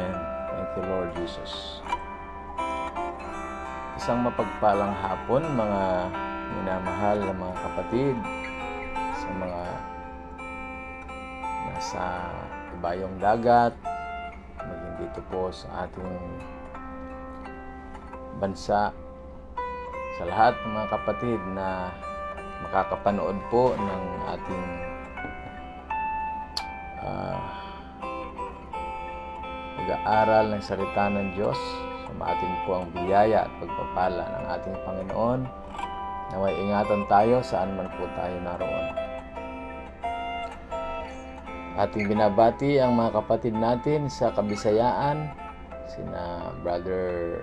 Amen. Thank you, Lord Jesus. Isang mapagpalang hapon, mga minamahal na mga kapatid, sa mga nasa ibayong dagat, maging dito po sa ating bansa, sa lahat ng mga kapatid na makakapanood po ng ating pag-aaral ng salita ng Diyos. Sumatin po ang biyaya at pagpapala ng ating Panginoon. Naway ingatan tayo saan man po tayo naroon. Ating binabati ang mga kapatid natin sa Kabisayaan, sina Brother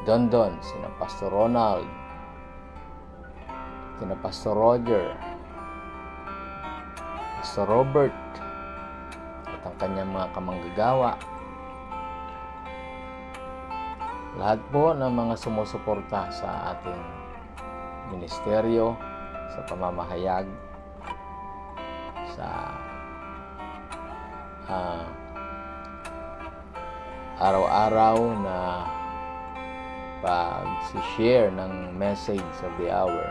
Dondon, sina Pastor Ronald, sina Pastor Roger, Pastor Robert, at ang kanyang mga kamanggagawa. Lahat po ng mga sumusuporta sa ating ministeryo, sa pamamahayag, sa araw-araw na pag-share ng message of the hour.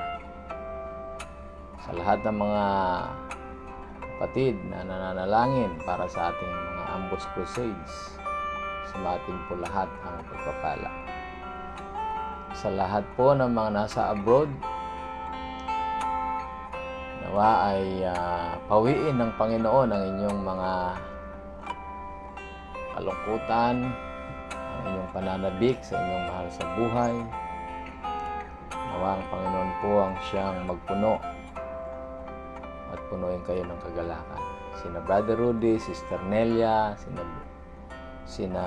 Sa lahat ng mga kapatid na nananalangin para sa ating mga ambush crusades, sumatin po lahat ang pagpapala. Sa lahat po ng mga nasa abroad, nawa ay pawiin ng Panginoon ang inyong mga kalungkutan, ang inyong pananabik sa inyong mahal sa buhay. Nawa ang Panginoon po ang siyang magpuno at punuin kayo ng kagalakan. Sina Brother Rudy, Sister Nelia, sina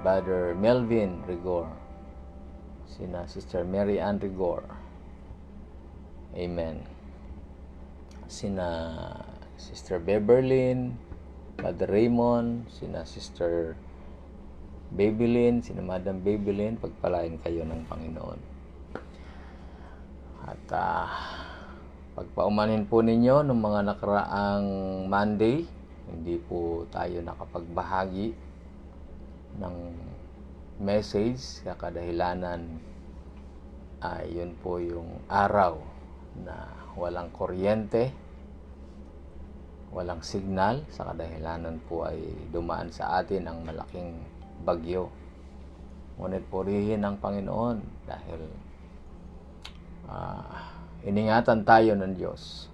Brother Melvin Rigor, sina Sister Mary Ann Rigor. Amen. Sina Sister Beverlyn, Brother Raymond, sina Sister Babylin, sina Madam Babylin, pagpalain kayo ng Panginoon. At pagpaumanin po ninyo ng mga nakaraang Monday, hindi po tayo nakapagbahagi ng message, kadahilanan ay yun po yung araw na walang kuryente, walang signal, sa kadahilanan po ay dumaan sa atin ang malaking bagyo. Ngunit purihin ang Panginoon dahil iningatan tayo ng Diyos.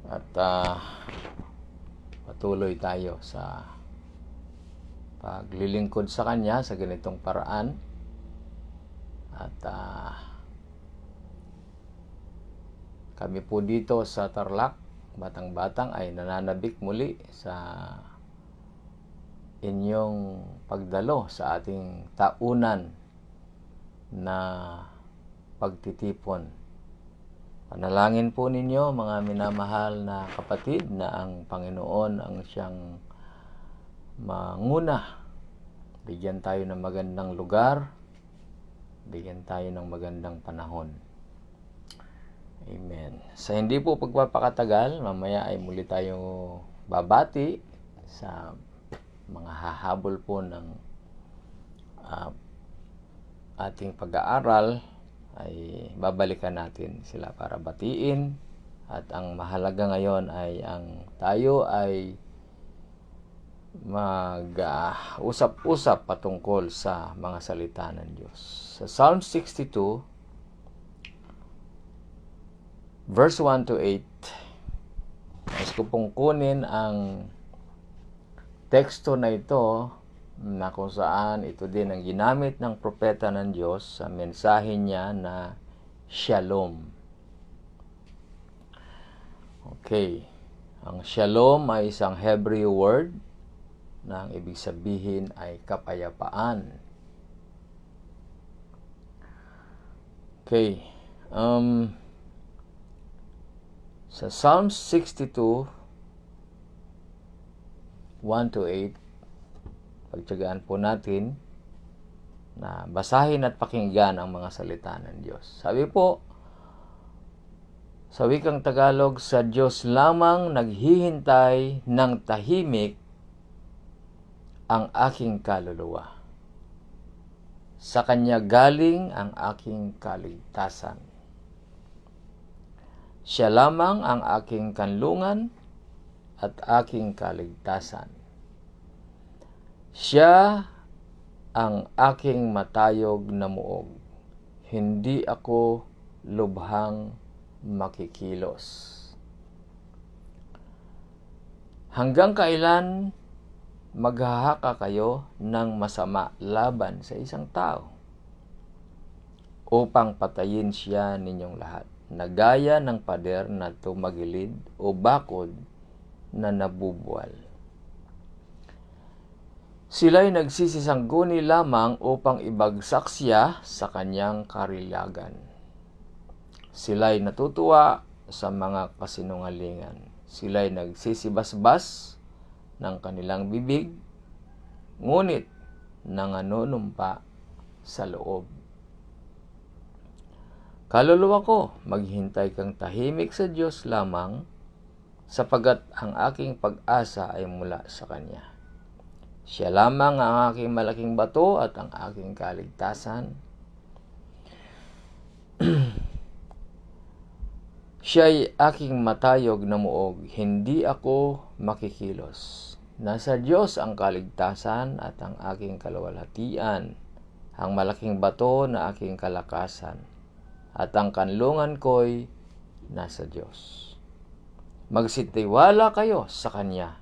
At patuloy tayo sa paglilingkod sa Kanya sa ganitong paraan. At kami po dito sa Tarlac, Batang-Batang, ay nananabik muli sa inyong pagdalo sa ating taunan na pagtitipon. Panalangin po ninyo, mga minamahal na kapatid, na ang Panginoon ang siyang manguna. Bigyan tayo ng magandang lugar, bigyan tayo ng magandang panahon. Amen. Sa hindi po pagpapakatagal, mamaya ay muli tayo babati sa mga hahabol po ng ating pag-aaral. Ay babalikan natin sila para batiin. At ang mahalaga ngayon ay ang tayo ay mag-usap-usap patungkol sa mga salita ng Diyos. Sa Psalm 62 verse 1 to 8, nais ko pong kunin ang teksto na ito na kung saan ito din ang ginamit ng propeta ng Diyos sa mensahe niya na Shalom. Okay. Ang Shalom ay isang Hebrew word na ang ibig sabihin ay kapayapaan. Okay. Sa Psalm 62, 1 to 8, pagtiyagaan po natin na basahin at pakinggan ang mga salita ng Diyos. Sabi po, sa wikang Tagalog, sa Diyos lamang naghihintay ng tahimik ang aking kaluluwa. Sa Kanya galing ang aking kaligtasan. Siya lamang ang aking kanlungan at aking kaligtasan. Siya ang aking matayog na muog. Hindi ako lubhang makikilos. Hanggang kailan maghahaka kayo ng masama laban sa isang tao upang patayin siya ninyong lahat, na gaya ng pader na tumagilid o bakod na nabubuwal. Sila'y nagsisisangguni lamang upang ibagsak siya sa kanyang karilyagan. Sila'y natutuwa sa mga kasinungalingan. Sila'y nagsisibasbas ng kanilang bibig, ngunit nanganunumpa sa loob. Kaluluwa ko, maghintay kang tahimik sa Diyos lamang, sapagat ang aking pag-asa ay mula sa Kanya. Siya lamang ang aking malaking bato at ang aking kaligtasan. Siya'y aking matayog na muog, hindi ako makikilos. Nasa Diyos ang kaligtasan at ang aking kaluwalhatian, ang malaking bato na aking kalakasan, at ang kanlungan ko'y nasa Diyos. Magsitiwala kayo sa Kanya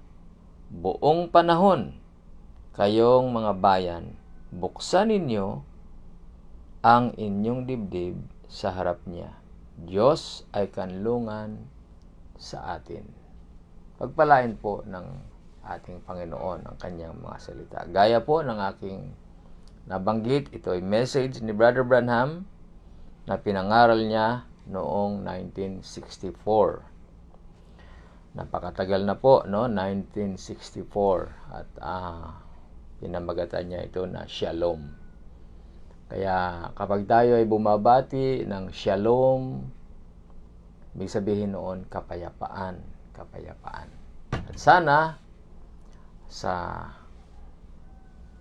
buong panahon. Kayong mga bayan, buksan ninyo ang inyong dibdib sa harap niya. Diyos ay kanlungan sa atin. Pagpalain po ng ating Panginoon ang kanyang mga salita. Gaya po ng aking nabanggit, ito ay message ni Brother Branham na pinangaral niya noong 1964. Napakatagal na po, no? 1964. At pinamagatan niya ito na Shalom. Kaya kapag tayo ay bumabati ng Shalom, ibig sabihin noon kapayapaan, kapayapaan. At sana sa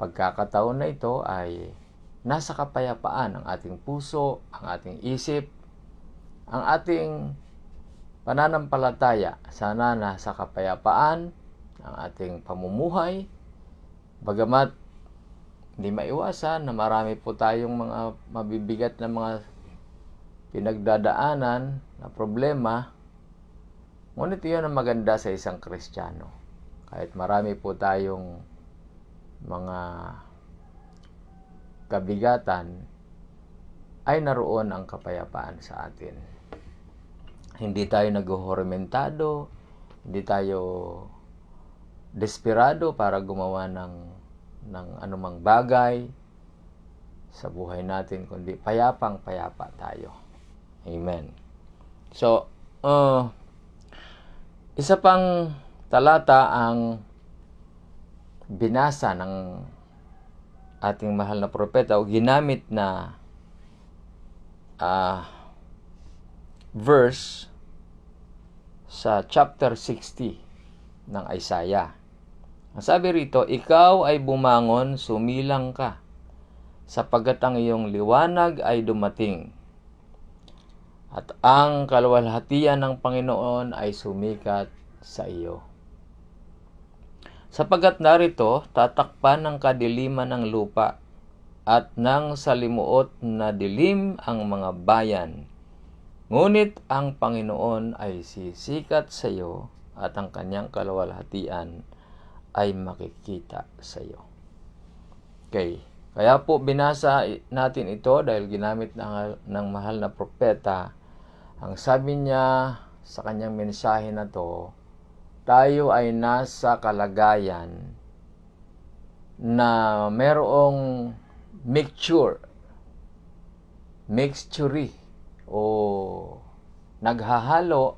pagkakataon na ito ay nasa kapayapaan ang ating puso, ang ating isip, ang ating pananampalataya. Sana nasa kapayapaan ang ating pamumuhay, bagamat hindi maiwasan na marami po tayong mga mabibigat na mga pinagdadaanan na problema. Ngunit iyon ang maganda sa isang Kristiyano. Kahit marami po tayong mga kabigatan, ay naroon ang kapayapaan sa atin. Hindi tayo naghuhormentado, hindi tayo desperado para gumawa ng anumang bagay sa buhay natin, kundi payapang-payapa tayo. Amen. So, isa pang talata ang binasa ng ating mahal na propeta o ginamit na verse sa chapter 60 ng Isaiah. Ang sabi rito, ikaw ay bumangon, sumilang ka, sapagkat ang iyong liwanag ay dumating, at ang kaluwalhatian ng Panginoon ay sumikat sa iyo. Sapagkat narito, tatakpan ng kadiliman ng lupa, at ng salimuot na dilim ang mga bayan. Ngunit ang Panginoon ay sisikat sa iyo, at ang kanyang kaluwalhatian ay makikita sa iyo. Okay. Kaya po binasa natin ito dahil ginamit ng mahal na propeta. Ang sabi niya sa kanyang mensahe na to, tayo ay nasa kalagayan na merong mixture o naghahalo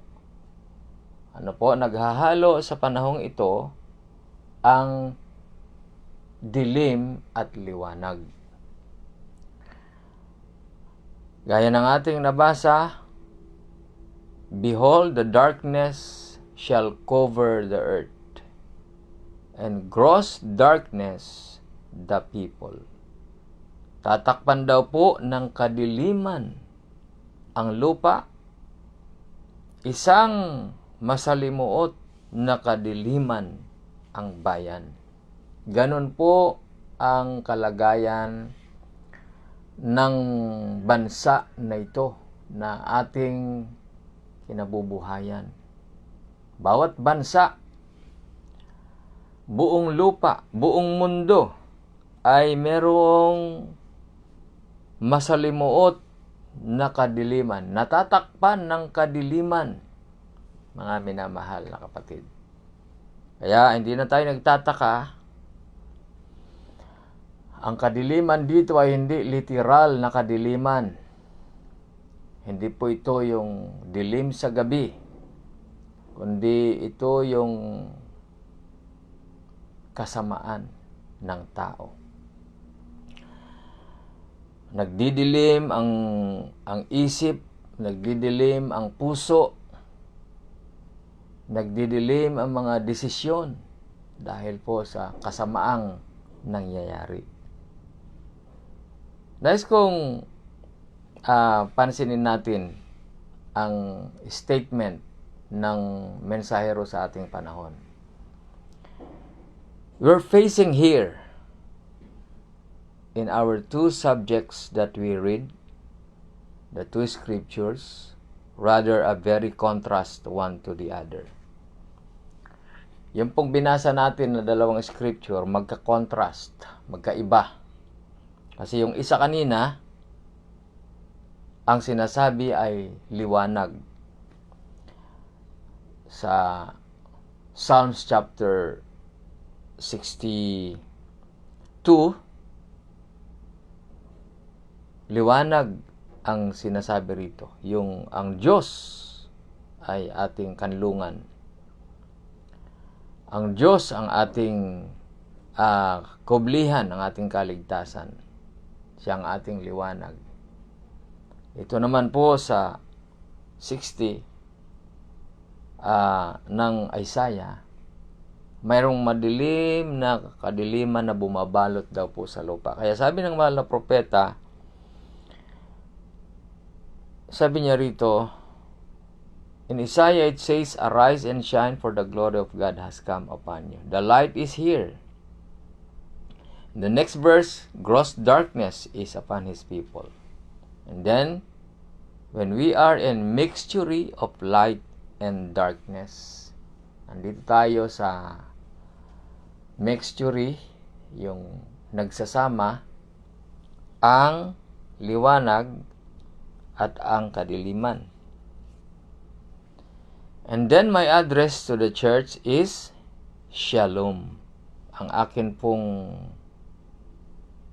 sa panahong ito ang dilim at liwanag. Gaya ng ating nabasa, behold, the darkness shall cover the earth, and gross darkness the people. Tatakpan daw po ng kadiliman ang lupa, isang masalimuot na kadiliman ang bayan. Ganon po ang kalagayan ng bansa na ito na ating kinabubuhayan. Bawat bansa, buong lupa, buong mundo ay merong masalimuot na kadiliman, natatakpan ng kadiliman, mga minamahal na kapatid. Kaya hindi na tayo nagtataka. Ang kadiliman dito ay hindi literal na kadiliman. Hindi po ito yung dilim sa gabi, kundi ito yung kasamaan ng tao. Nagdidilim ang isip, nagdidilim ang puso, nagdidilim ang mga desisyon dahil po sa kasamaang nangyayari. Nais kong pansinin natin ang statement ng mensahero sa ating panahon. We're facing here in our two subjects that we read, the two scriptures, rather a very contrast one to the other. Yung pong binasa natin na dalawang scripture, magka-contrast, magkaiba. Kasi yung isa kanina, ang sinasabi ay liwanag. Sa Psalms chapter 62, liwanag ang sinasabi rito. Ang Diyos ay ating kanlungan. Ang Diyos ang ating kublihan, ang ating kaligtasan. Siya ang ating liwanag. Ito naman po sa 60 ng Isaiah, mayroong madilim na kadiliman na bumabalot daw po sa lupa. Kaya sabi ng mahal na propeta, sabi niya rito, in Isaiah it says, "Arise and shine, for the glory of God has come upon you." The light is here. In the next verse, gross darkness is upon His people. And then, when we are in mixture of light and darkness, nandito tayo sa mixture, yung nagsasama ang liwanag at ang kadiliman. And then my address to the church is Shalom. Ang akin pong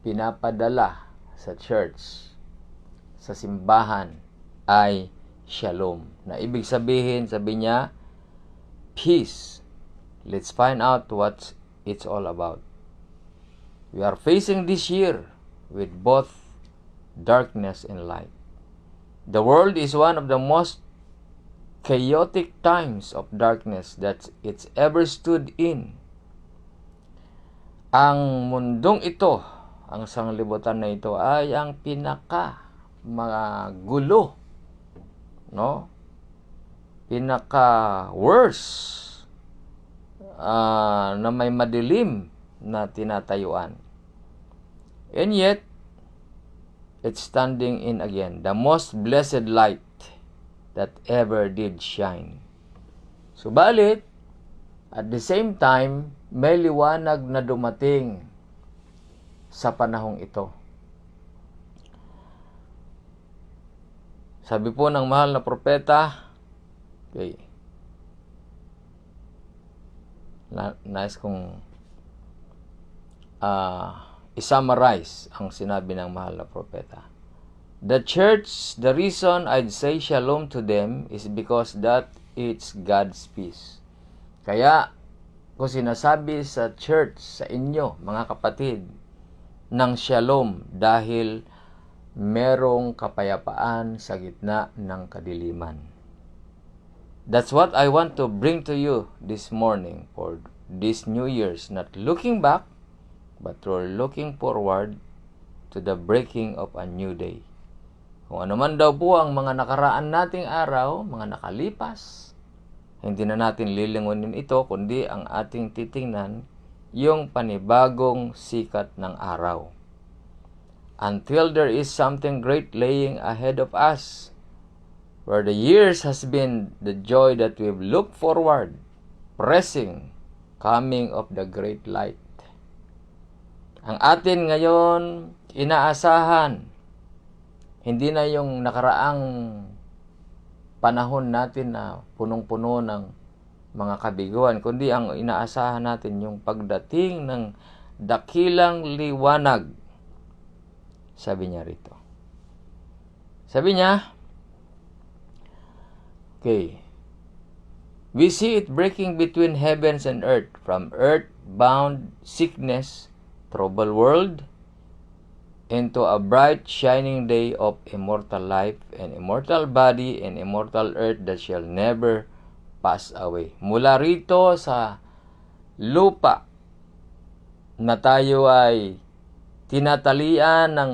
pinapadala sa church, sa simbahan, ay Shalom. Na ibig sabihin, sabi niya, peace. Let's find out what it's all about. We are facing this year with both darkness and light. The world is one of the most chaotic times of darkness that it's ever stood in. Ang mundong ito, ang sanglibutan na ito, ay ang pinaka-magulo, no? Pinaka-worst na may madilim na tinatayuan. And yet, it's standing in again, the most blessed light that ever did shine. Subalit, at the same time, may liwanag na dumating sa panahong ito. Sabi po ng mahal na propeta, okay, nais kong i-summarize ang sinabi ng mahal na propeta. The church, the reason I'd say shalom to them is because that it's God's peace. Kaya, kung sinasabi sa church, sa inyo, mga kapatid, ng shalom dahil merong kapayapaan sa gitna ng kadiliman. That's what I want to bring to you this morning for this New Year's, not looking back, but we're looking forward to the breaking of a new day. Kung ano man daw po ang mga nakaraan nating araw, mga nakalipas, hindi na natin lilingunin ito, kundi ang ating titingnan yung panibagong sikat ng araw. Until there is something great laying ahead of us, where the years has been the joy that we've looked forward, pressing, coming of the great light. Ang atin ngayon, inaasahan, hindi na yung nakaraang panahon natin na punong-puno ng mga kabiguan, kundi ang inaasahan natin yung pagdating ng dakilang liwanag. Sabi niya rito. Sabi niya, okay, we see it breaking between heavens and earth, from earth-bound sickness, troubled world, into a bright shining day of immortal life and immortal body and immortal earth that shall never pass away. Mula rito sa lupa na tayo ay tinatalian ng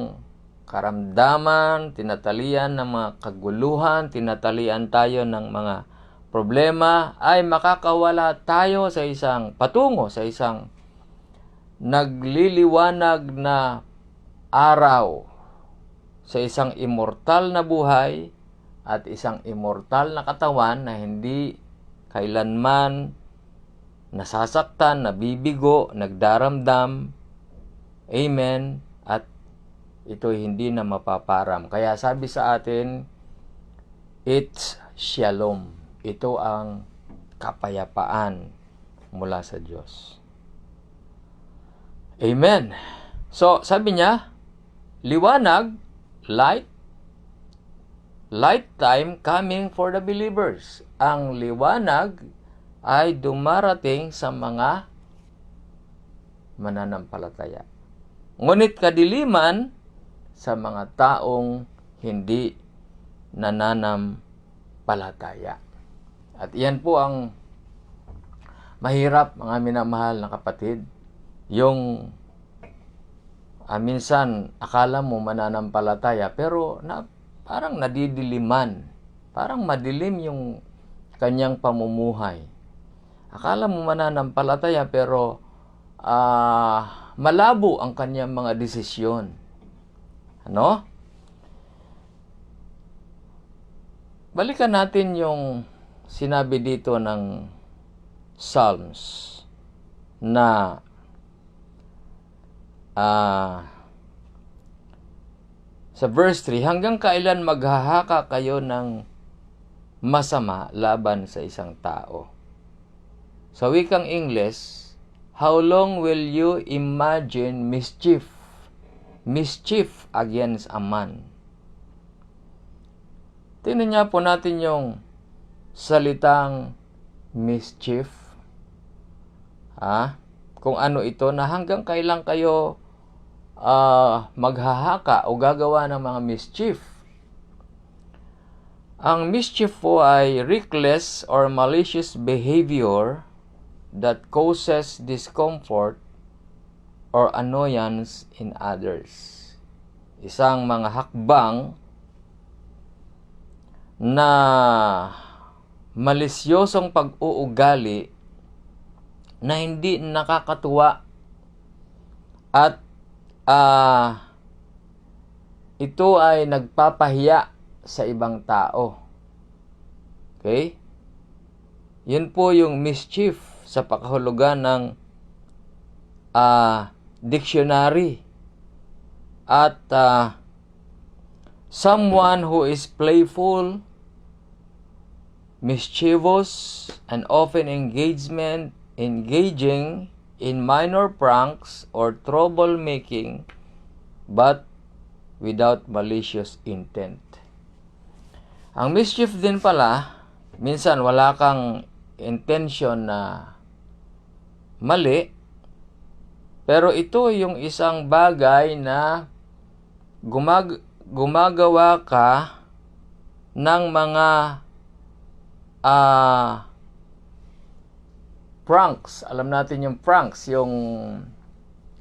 karamdaman, tinatalian ng mga kaguluhan, tinatalian tayo ng mga problema, ay makakawala tayo sa patungo sa isang nagliliwanag na araw, sa isang immortal na buhay at isang immortal na katawan na hindi kailanman nasasaktan, nabibigo, nagdaramdam. Amen. At ito hindi na mapaparam. Kaya sabi sa atin, it's shalom. Ito ang kapayapaan mula sa Diyos. Amen. So, sabi niya, liwanag, light, light time coming for the believers. Ang liwanag ay dumarating sa mga mananampalataya. Ngunit kadiliman sa mga taong hindi nananampalataya. At iyan po ang mahirap, mga minamahal na kapatid. Yung minsan akala mo mananampalataya pero parang nadidiliman. Parang madilim yung kanyang pamumuhay. Akala mo mananampalataya pero malabo ang kanyang mga desisyon. Ano? Balikan natin yung sinabi dito ng Psalms na sa verse 3, hanggang kailan maghahaka kayo ng masama laban sa isang tao? Sa wikang English, how long will you imagine mischief against a man? Tingnan niya po natin yung salitang mischief. Kung ano ito, na hanggang kailan kayo maghahaka o gagawa ng mga mischief. Ang mischief po ay reckless or malicious behavior that causes discomfort or annoyance in others. Isang mga hakbang na malisyosong pag-uugali na hindi nakakatuwa at ito ay nagpapahiya sa ibang tao. Okay? Yun po yung mischief sa pakahulugan ng dictionary. At someone who is playful, mischievous, and often engaging in minor pranks or troublemaking, but without malicious intent. Ang mischief din pala, minsan wala kang intention na mali, pero ito yung isang bagay na gumagawa ka ng mga pranks. Alam natin yung pranks, yung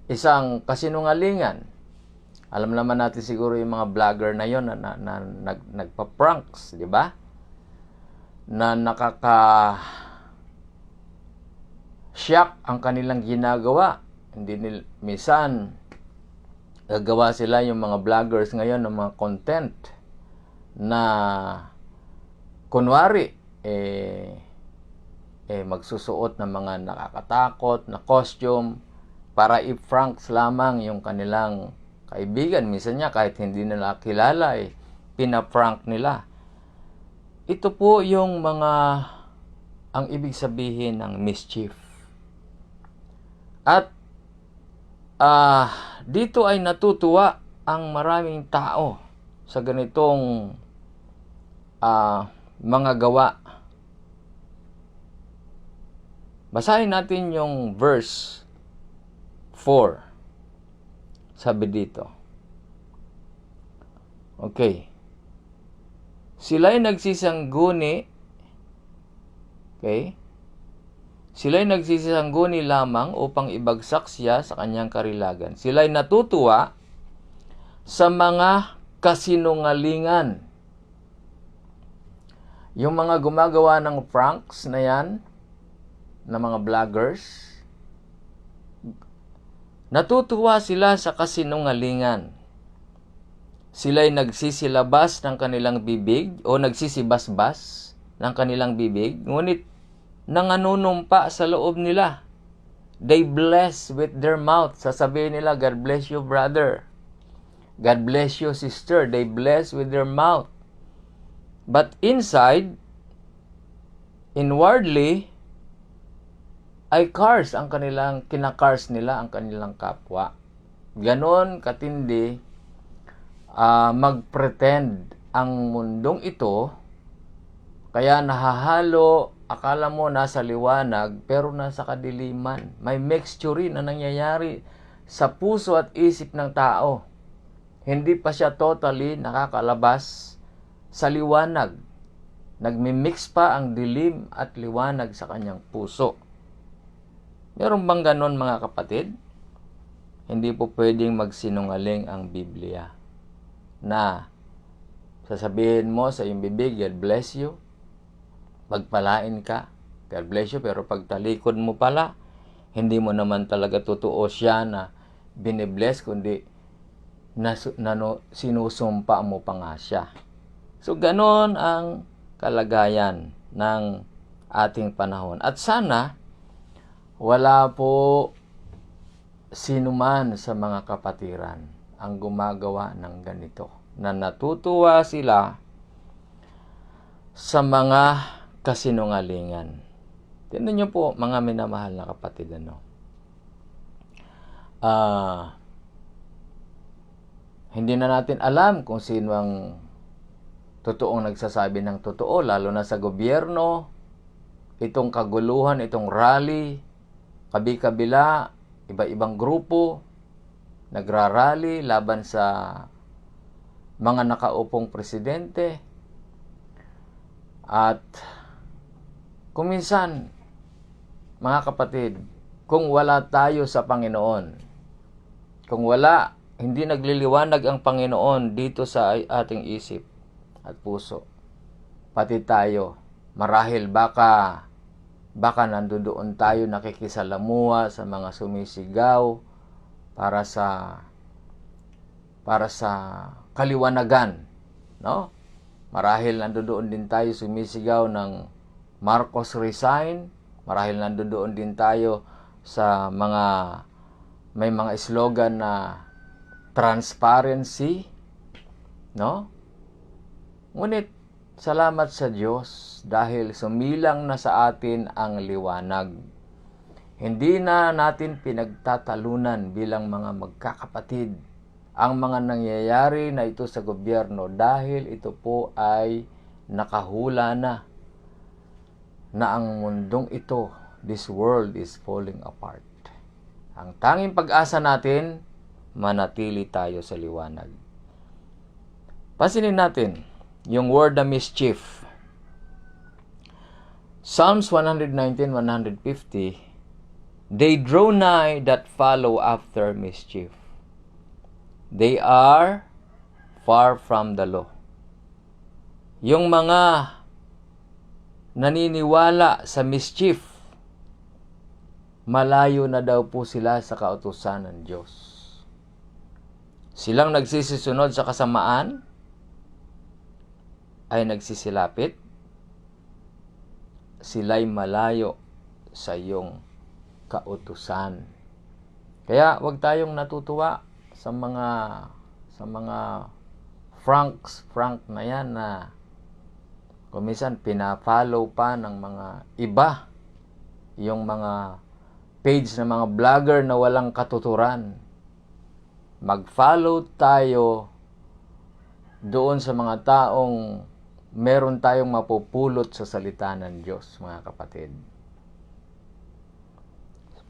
isang kasinungalingan. Alam naman natin siguro yung mga vlogger na yon na nagpa-pranks, di ba? Na shock ang kanilang ginagawa. Minsan gagawa sila yung mga vloggers ngayon ng mga content na kunwari magsusuot ng mga nakakatakot na costume para i-pranks lamang yung kanilang kaibigan. Minsan niya kahit hindi nila kilala, pinaprank nila. Ito po yung ang ibig sabihin ng mischief. At dito ay natutuwa ang maraming tao sa ganitong mga gawa. Basahin natin yung verse 4. Sabi dito. Okay. Sila'y nagsisangguni. Okay. Sila'y nagsisangguni lamang upang ibagsak siya sa kanyang karilagan. Sila'y natutuwa sa mga kasinungalingan. Yung mga gumagawa ng pranks na yan, na mga vloggers, natutuwa sila sa kasinungalingan. Sila'y nagsisilabas ng kanilang bibig o nagsisibasbas ng kanilang bibig, ngunit nanganunumpa sa loob nila. They bless with their mouth. Sasabihin nila, God bless you, brother. God bless you, sister. They bless with their mouth. But inside, inwardly, ay kinakars nila ang kanilang kapwa. Ganon katindi mag-pretend ang mundong ito, kaya nahahalo, akala mo nasa liwanag, pero nasa kadiliman. May mixture na nangyayari sa puso at isip ng tao. Hindi pa siya totally nakakalabas sa liwanag. Nagmimix pa ang dilim at liwanag sa kanyang puso. Meron bang ganon, mga kapatid? Hindi po pwedeng magsinungaling ang Biblia na sasabihin mo sa iyong bibig, God bless you, pagpalain ka, God bless you, pero pagtalikod mo pala, hindi mo naman talaga totoo siya na binibless, kundi sinusumpa mo pa nga siya. So, ganon ang kalagayan ng ating panahon. At sana, wala po sinuman sa mga kapatiran ang gumagawa ng ganito, na natutuwa sila sa mga kasinungalingan. Tingnan niyo po, mga minamahal na kapatid, hindi na natin alam kung sino ang totoong nagsasabi ng totoo, lalo na sa gobyerno. Itong kaguluhan, itong rally, kabi-kabila, iba-ibang grupo, nagrarally laban sa mga nakaupong presidente. At kung minsan, mga kapatid, kung wala tayo sa Panginoon, kung hindi nagliliwanag ang Panginoon dito sa ating isip at puso, pati tayo, marahil baka nandoon tayo nakikisalamuha sa mga sumisigaw para sa kaliwanagan, no? Marahil nandoon din tayo sumisigaw ng Marcos resign. Marahil nandoon din tayo sa may mga slogan na transparency, no? Ngunit salamat sa Diyos dahil sumilang na sa atin ang liwanag. Hindi na natin pinagtatalunan bilang mga magkakapatid ang mga nangyayari na ito sa gobyerno, dahil ito po ay nakahula na ang mundong ito, this world is falling apart. Ang tanging pag-asa natin, manatili tayo sa liwanag. Pansinin natin yung word na mischief. Psalms 119:150, they draw nigh that follow after mischief. They are far from the law. Yung mga naniniwala sa mischief, malayo na daw po sila sa kautusan ng Diyos. Silang nagsisisunod sa kasamaan, ay nagsisilapit, sila'y malayo sa iyong kautusan. Kaya wag tayong natutuwa sa mga frank na yan na kuminsan pina-follow pa ng mga iba yung mga page ng mga vlogger na walang katuturan. Mag-follow tayo doon sa mga taong meron tayong mapupulot sa salita ng Diyos, mga kapatid.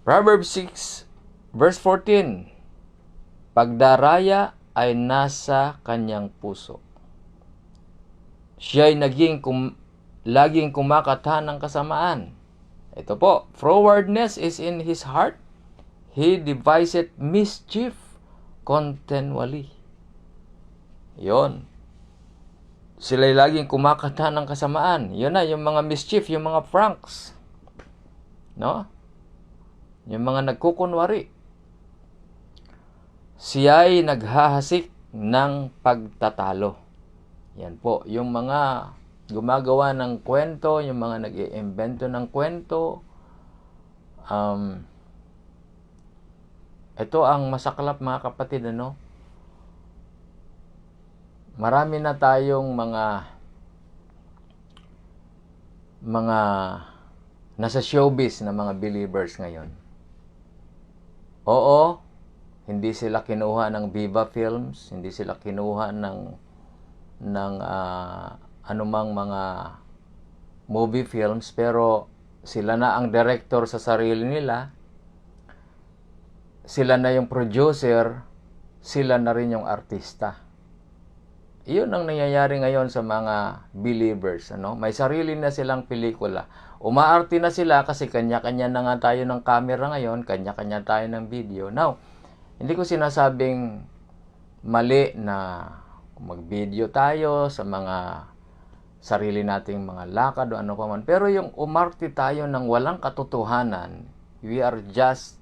Proverbs 6, verse 14, pagdaraya ay nasa kanyang puso. Siya'y laging kumakata ng kasamaan. Ito po, frowardness is in his heart. He deviseth mischief continually. Yon. Sila'y laging kumakata ng kasamaan. Yun na, yung mga mischief, yung mga pranks. No? Yung mga nagkukunwari. Siya'y naghahasik ng pagtatalo. Yan po, yung mga gumagawa ng kwento, yung mga nag-iimbento ng kwento. Ito ang masaklap, mga kapatid, ano? Marami na tayong mga nasa showbiz na mga believers ngayon. Oo, hindi sila kinuha ng Viva Films, hindi sila kinuha ng anumang mga movie films, pero sila na ang director sa sarili nila, sila na yung producer, sila na rin yung artista. Iyon ang nangyayari ngayon sa mga believers. Ano? May sarili na silang pelikula. Umaarte na sila kasi kanya-kanya na nga tayo ng camera ngayon, kanya-kanya tayo ng video. Now, hindi ko sinasabing mali na mag-video tayo sa mga sarili nating mga lakad o ano pa man. Pero yung umarte tayo ng walang katotohanan, we are just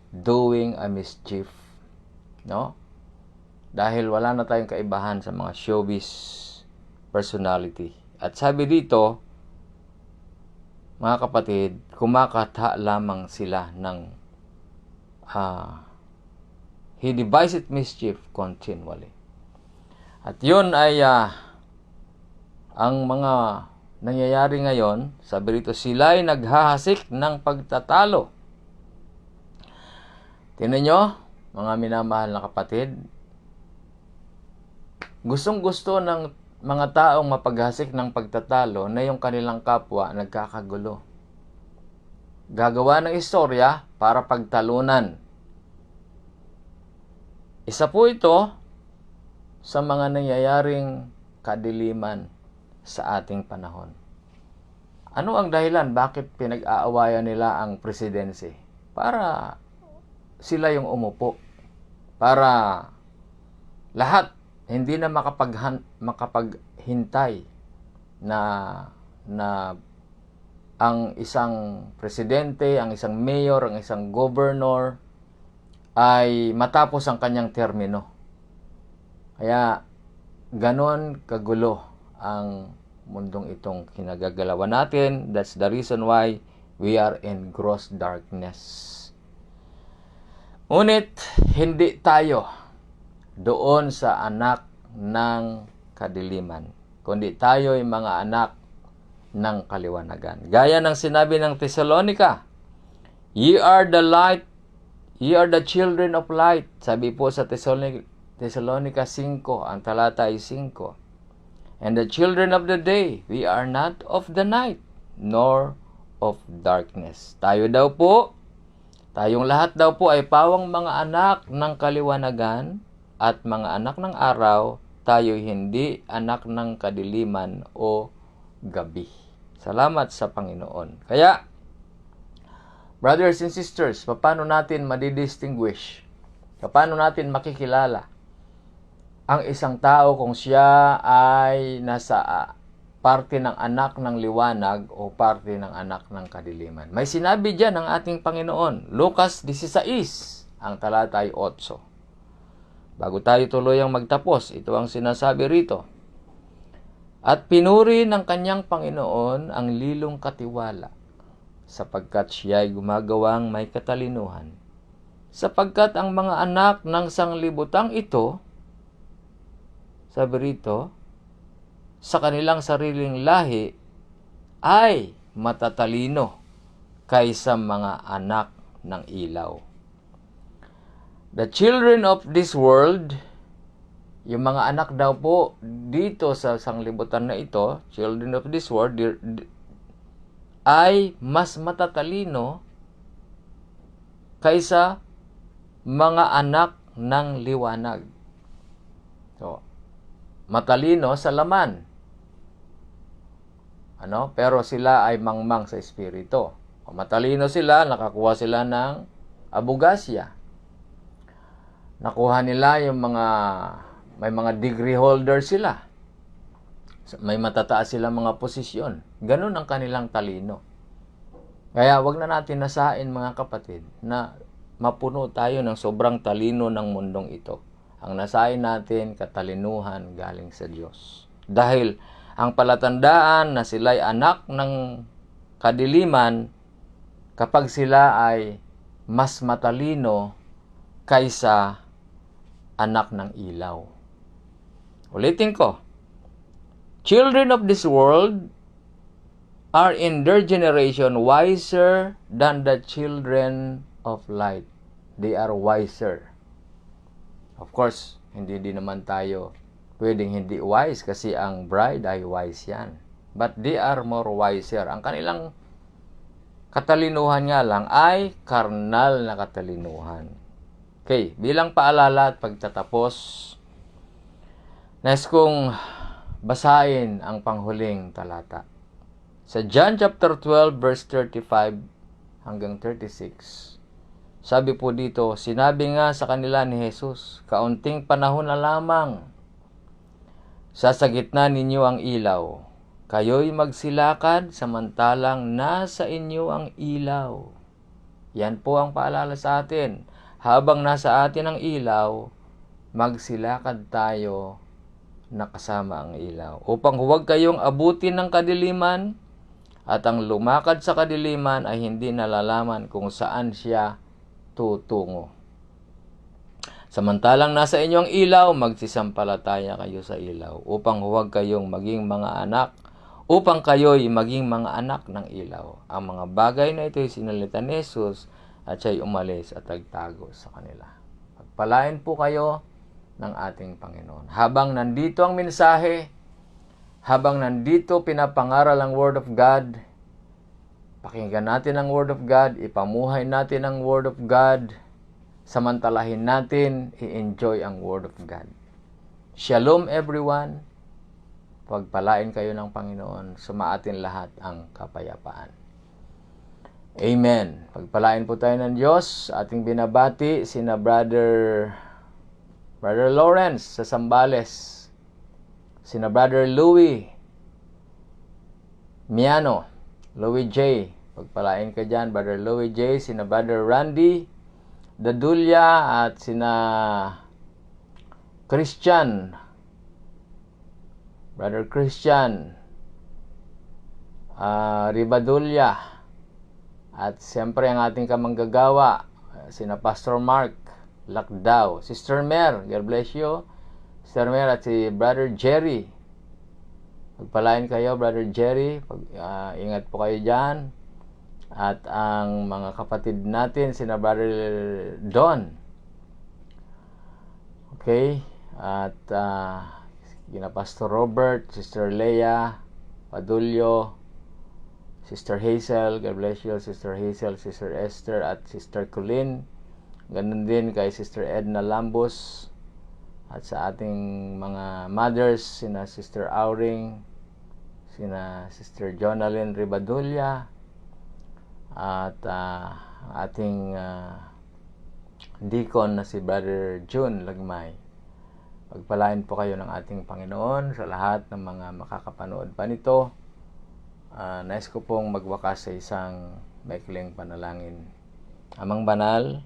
doing a mischief. No? Dahil wala na tayong kaibahan sa mga showbiz personality. At sabi dito, mga kapatid, kumakata lamang sila ng he deviseth mischief continually. At yun ay ang mga nangyayari ngayon. Sabi dito, sila'y naghahasik ng pagtatalo. Tingnan nyo, mga minamahal na kapatid, gustong-gusto ng mga taong mapaghasik ng pagtatalo na yung kanilang kapwa nagkakagulo. Gagawa ng istorya para pagtalunan. Isa po ito sa mga nangyayaring kadiliman sa ating panahon. Ano ang dahilan bakit pinag-aawayan nila ang presidency? Para sila yung umupo. Para lahat hindi na makapaghintay na ang isang presidente, ang isang mayor, ang isang governor ay matapos ang kanyang termino. Kaya ganon kagulo ang mundong itong kinagagalawan natin. That's the reason why we are in gross darkness. Ngunit hindi tayo doon sa anak ng kadiliman, kundi tayo ay mga anak ng kaliwanagan. Gaya ng sinabi ng Thessalonica, ye are the light, ye are the children of light. Sabi po sa Thessalonica 5, ang talata ay 5. And the children of the day, we are not of the night, nor of darkness. Tayong lahat daw po ay pawang mga anak ng kaliwanagan at mga anak ng araw, tayo hindi anak ng kadiliman o gabi. Salamat sa Panginoon. Kaya, brothers and sisters, paano natin madidistinguish? Paano natin makikilala ang isang tao kung siya ay nasa parte ng anak ng liwanag o parte ng anak ng kadiliman? May sinabi diyan ng ating Panginoon, Lucas 16, ang talata ay 8. Bago tayo tuluyang magtapos, ito ang sinasabi rito. At pinuri ng kanyang Panginoon ang lilong katiwala, sapagkat siya ay gumagawang may katalinuhan. Sapagkat ang mga anak ng sanglibutang ito, sabi rito, sa kanilang sariling lahi, ay matatalino kaysa mga anak ng ilaw. The children of this world, yung mga anak daw po dito sa sanglibutan na ito, children of this world, ay mas matatalino kaysa mga anak ng liwanag. So, matalino sa laman. Pero sila ay mangmang sa espiritu. Matalino sila, nakakuha sila ng abugasya. Nakuha nila yung may mga degree holder sila. May matataas silang mga posisyon. Ganun ang kanilang talino. Kaya wag na natin nasain, mga kapatid, na mapuno tayo ng sobrang talino ng mundong ito. Ang nasain natin, katalinuhan galing sa Diyos. Dahil ang palatandaan na sila'y anak ng kadiliman, kapag sila ay mas matalino kaysa anak ng ilaw. Ulitin ko. Children of this world are in their generation wiser than the children of light. They are wiser. Of course, hindi din naman tayo pwedeng hindi wise kasi ang bride ay wise yan. But they are more wiser. Ang kanilang katalinuhan nga lang ay karnal na katalinuhan. Okay, bilang paalala at pagtatapos, nais kong basahin ang panghuling talata. Sa John chapter 12 verse 35 hanggang 36, sabi po dito, sinabi nga sa kanila ni Jesus, kaunting panahon na lamang, sa gitna ninyo ang ilaw. Kayo'y magsilakad samantalang nasa inyo ang ilaw. Yan po ang paalala sa atin. Habang nasa atin ang ilaw, magsilakad tayo na kasama ang ilaw. Upang huwag kayong abutin ng kadiliman at ang lumakad sa kadiliman ay hindi nalalaman kung saan siya tutungo. Samantalang nasa inyo ang ilaw, magsisampalataya kayo sa ilaw upang huwag kayong maging mga anak, upang kayo'y maging mga anak ng ilaw. Ang mga bagay na ito'y sinalita ni Jesus at siya'y umalis at nagtago sa kanila. Pagpalain po kayo ng ating Panginoon. Habang nandito ang mensahe, habang nandito pinapangaral ang Word of God, pakinggan natin ang Word of God, ipamuhay natin ang Word of God, samantalahin natin, i-enjoy ang Word of God. Shalom everyone. Pagpalain kayo ng Panginoon, sumaatin lahat ang kapayapaan. Amen. Pagpalain po tayo ng Diyos. Ating binabati sina Brother Lawrence sa Zambales, sina Brother Louie Miano, Louie J. Pagpalain ka dyan, Brother Louie J. Sina Brother Randy Dadulya at sina Christian, Brother Christian Ribadulya. At siyempre ang ating kamanggagawa, sina Pastor Mark Lakdaw, Sister Mer, God bless you, Sister Mer, at si Brother Jerry. Pagpalain kayo, Brother Jerry. Ingat po kayo dyan. At ang mga kapatid natin, sina Brother Don. Okay? At sina Pastor Robert, Sister Leia Padulyo, Sister Hazel, God bless you, Sister Hazel, Sister Esther, at Sister Colleen. Ganun din kay Sister Edna Lambos. At sa ating mga mothers, sina Sister Auring, sina Sister Jonalyn Ribadulla, at ang ating deacon na si Brother June Lagmay. Pagpalain po kayo ng ating Panginoon sa lahat ng mga makakapanood pa nito. Nais ko pong magwakas sa isang maikling panalangin. Amang banal,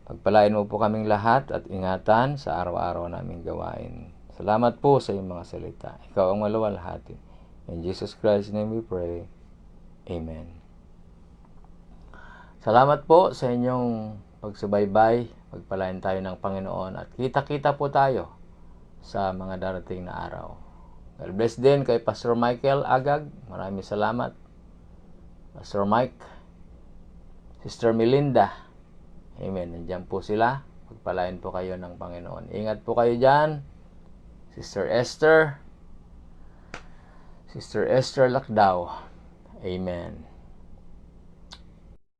pagpalain mo po kaming lahat at ingatan sa araw-araw naming gawain. Salamat po sa iyong mga salita. Ikaw ang maluwalhati. In Jesus Christ's name we pray. Amen. Salamat po sa inyong pagsubaybay. Pagpalain tayo ng Panginoon at kita-kita po tayo sa mga darating na araw. God bless din kay Pastor Michael Agag. Maraming salamat. Pastor Mike, Sister Melinda. Amen. Nandiyan po sila. Pagpalain po kayo ng Panginoon. Ingat po kayo dyan. Sister Esther Lakdao. Amen.